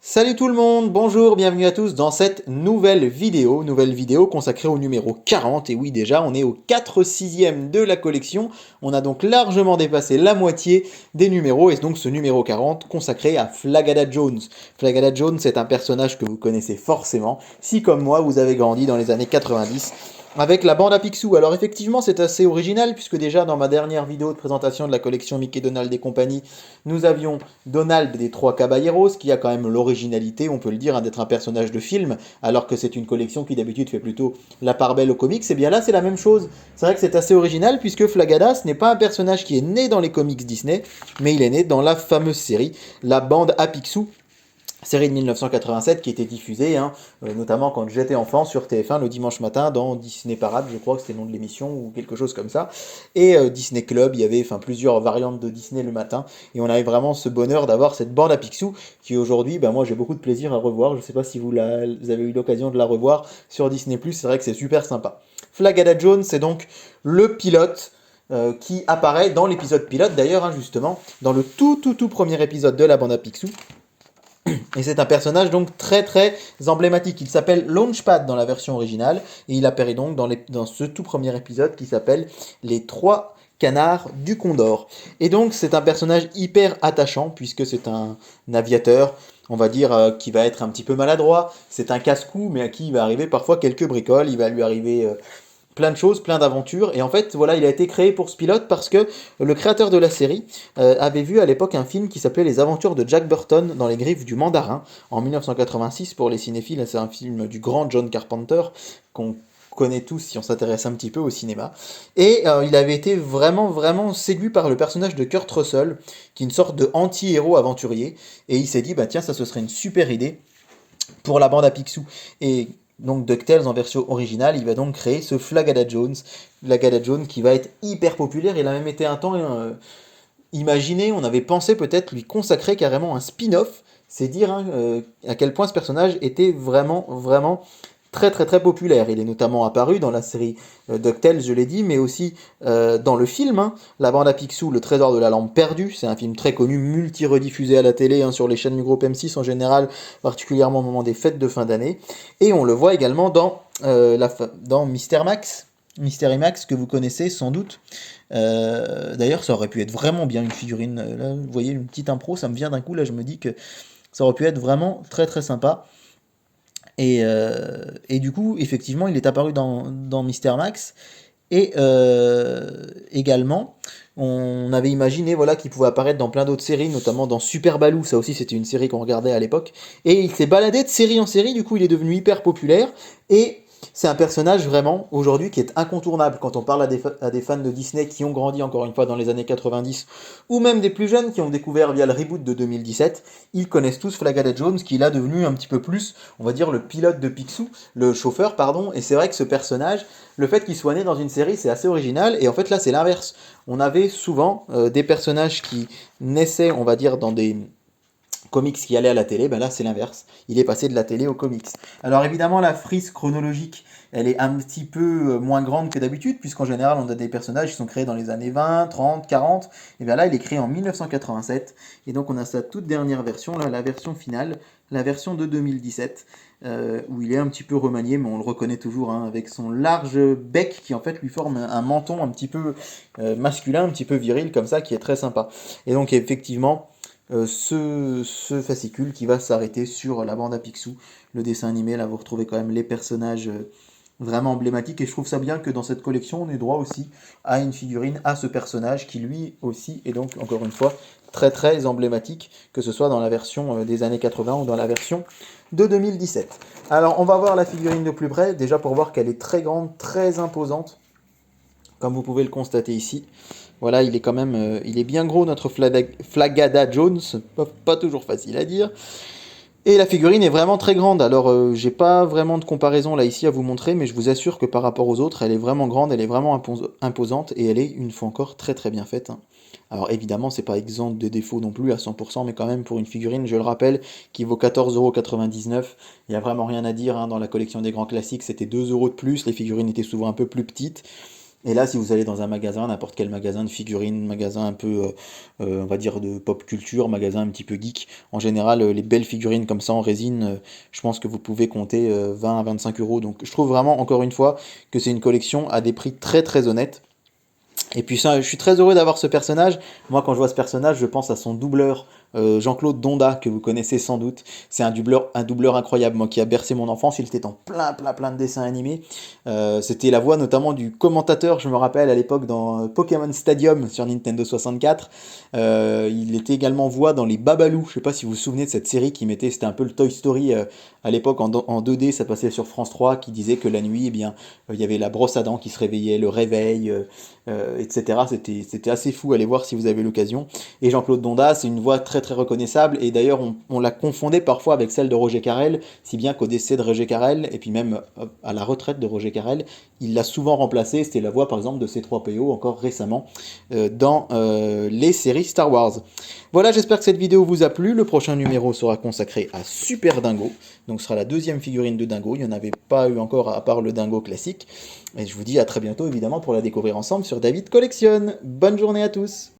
Salut tout le monde, bonjour, bienvenue à tous dans cette nouvelle vidéo consacrée au numéro 40, et oui déjà on est au 4/6e de la collection, on a donc largement dépassé la moitié des numéros, et donc ce numéro 40 consacré à Flagada Jones. Flagada Jones est un personnage que vous connaissez forcément, si comme moi vous avez grandi dans les années 90, avec la bande à Picsou. Alors effectivement c'est assez original, puisque déjà dans ma dernière vidéo de présentation de la collection Mickey, Donald et compagnie, nous avions Donald des Trois Caballeros, qui a quand même l'originalité, on peut le dire, hein, d'être un personnage de film, alors que c'est une collection qui d'habitude fait plutôt la part belle aux comics. Et bien là c'est la même chose. C'est vrai que c'est assez original, puisque Flagada, ce n'est pas un personnage qui est né dans les comics Disney, mais il est né dans la fameuse série, la bande à Picsou, série de 1987 qui était diffusée, notamment quand j'étais enfant sur TF1 le dimanche matin dans Disney Parade, je crois que c'était le nom de l'émission ou quelque chose comme ça. Et Disney Club, il y avait plusieurs variantes de Disney le matin. Et on avait vraiment ce bonheur d'avoir cette bande à Picsou qui aujourd'hui, moi j'ai beaucoup de plaisir à revoir. Je sais pas si vous avez eu l'occasion de la revoir sur Disney+, c'est vrai que c'est super sympa. Flagada Jones, c'est donc le pilote qui apparaît dans l'épisode pilote d'ailleurs, justement, dans le tout premier épisode de la bande à Picsou. Et c'est un personnage donc très très emblématique. Il s'appelle Launchpad dans la version originale et il apparaît donc dans ce tout premier épisode qui s'appelle Les Trois Canards du Condor. Et donc c'est un personnage hyper attachant puisque c'est un aviateur, on va dire, qui va être un petit peu maladroit. C'est un casse-cou mais à qui il va arriver parfois quelques bricoles. Il va lui arriver plein de choses, plein d'aventures. Et en fait, voilà, il a été créé pour ce pilote parce que le créateur de la série avait vu à l'époque un film qui s'appelait Les Aventures de Jack Burton dans les griffes du mandarin en 1986 pour les cinéphiles. C'est un film du grand John Carpenter qu'on connaît tous si on s'intéresse un petit peu au cinéma. Et il avait été vraiment séduit par le personnage de Kurt Russell, qui est une sorte de anti-héros aventurier. Et il s'est dit, bah tiens, ça ce serait une super idée pour la bande à Picsou. Et donc DuckTales en version originale, il va donc créer ce Flagada Jones. Flagada Jones qui va être hyper populaire. Il a même été un temps imaginé, on avait pensé peut-être lui consacrer carrément un spin-off. C'est dire à quel point ce personnage était vraiment très populaire. Il est notamment apparu dans la série DuckTales, je l'ai dit, mais aussi dans le film, La bande à Picsou, Le Trésor de la lampe perdue. C'est un film très connu, multi-rediffusé à la télé, sur les chaînes du groupe M6 en général, particulièrement au moment des fêtes de fin d'année. Et on le voit également dans Mister Max, Mystery Max, que vous connaissez sans doute. D'ailleurs, ça aurait pu être vraiment bien une figurine. Là, vous voyez, une petite impro, ça me vient d'un coup. Là, je me dis que ça aurait pu être vraiment très sympa. Et du coup, effectivement, il est apparu dans Mister Max. Et également, on avait imaginé voilà, qu'il pouvait apparaître dans plein d'autres séries, notamment dans Super Baloo. Ça aussi, c'était une série qu'on regardait à l'époque. Et il s'est baladé de série en série. Du coup, il est devenu hyper populaire. Et c'est un personnage vraiment aujourd'hui qui est incontournable quand on parle à des fans de Disney qui ont grandi encore une fois dans les années 90 ou même des plus jeunes qui ont découvert via le reboot de 2017. Ils connaissent tous Flagada Jones qui est là devenu un petit peu plus, on va dire, le pilote de Picsou, le chauffeur pardon. Et c'est vrai que ce personnage, le fait qu'il soit né dans une série, c'est assez original. Et en fait là c'est l'inverse. On avait souvent des personnages qui naissaient, on va dire, dans des comics qui allait à la télé, ben là c'est l'inverse. Il est passé de la télé aux comics. Alors évidemment la frise chronologique, elle est un petit peu moins grande que d'habitude, puisqu'en général on a des personnages qui sont créés dans les années 20, 30, 40. Et bien là il est créé en 1987. Et donc on a sa toute dernière version, là, la version finale, la version de 2017, où il est un petit peu remanié, mais on le reconnaît toujours, avec son large bec qui en fait lui forme un menton un petit peu masculin, un petit peu viril comme ça, qui est très sympa. Et donc effectivement, ce fascicule qui va s'arrêter sur la bande à Picsou, le dessin animé. Là, vous retrouvez quand même les personnages vraiment emblématiques. Et je trouve ça bien que dans cette collection, on ait droit aussi à une figurine, à ce personnage qui lui aussi est donc, encore une fois, très emblématique, que ce soit dans la version des années 80 ou dans la version de 2017. Alors, on va voir la figurine de plus près, déjà pour voir qu'elle est très grande, très imposante, comme vous pouvez le constater ici. Voilà, il est quand même, il est bien gros notre Flagada Jones, pas toujours facile à dire. Et la figurine est vraiment très grande. Alors, j'ai pas vraiment de comparaison là ici à vous montrer, mais je vous assure que par rapport aux autres, elle est vraiment grande, elle est vraiment imposante et elle est une fois encore très bien faite. Alors évidemment, c'est pas exempt de défauts non plus à 100%, mais quand même pour une figurine, je le rappelle, qui vaut 14,99€, il n'y a vraiment rien à dire. Dans la collection des grands classiques, c'était 2€ de plus. Les figurines étaient souvent un peu plus petites. Et là, si vous allez dans un magasin, n'importe quel magasin de figurines, magasin un peu, on va dire, de pop culture, magasin un petit peu geek, en général, les belles figurines comme ça en résine, je pense que vous pouvez compter 20 à 25 euros. Donc je trouve vraiment, encore une fois, que c'est une collection à des prix très très honnêtes. Et puis ça, je suis très heureux d'avoir ce personnage. Moi, quand je vois ce personnage, je pense à son doubleur, Jean-Claude Donda, que vous connaissez sans doute. C'est un doubleur incroyable, moi, qui a bercé mon enfance. Il était dans plein de dessins animés. C'était la voix notamment du commentateur, je me rappelle, à l'époque dans Pokémon Stadium sur Nintendo 64. Il était également voix dans les Babalou. Je sais pas si vous vous souvenez de cette série qui mettait, c'était un peu le Toy Story à l'époque en 2D, ça passait sur France 3, qui disait que la nuit, eh bien, il y avait la brosse à dents qui se réveillait, le réveil, etc. C'était assez fou, allez voir si vous avez l'occasion. Et Jean-Claude Donda, c'est une voix très reconnaissable, et d'ailleurs on la confondait parfois avec celle de Roger Carrel, si bien qu'au décès de Roger Carrel, et puis même à la retraite de Roger Carrel, il l'a souvent remplacé, c'était la voix par exemple de C3PO encore récemment dans les séries Star Wars. Voilà, j'espère que cette vidéo vous a plu. Le prochain numéro sera consacré à Super Dingo. Donc ce sera la deuxième figurine de Dingo. Il n'y en avait pas eu encore à part le Dingo classique. Et je vous dis à très bientôt évidemment pour la découvrir ensemble sur David Collectionne. Bonne journée à tous!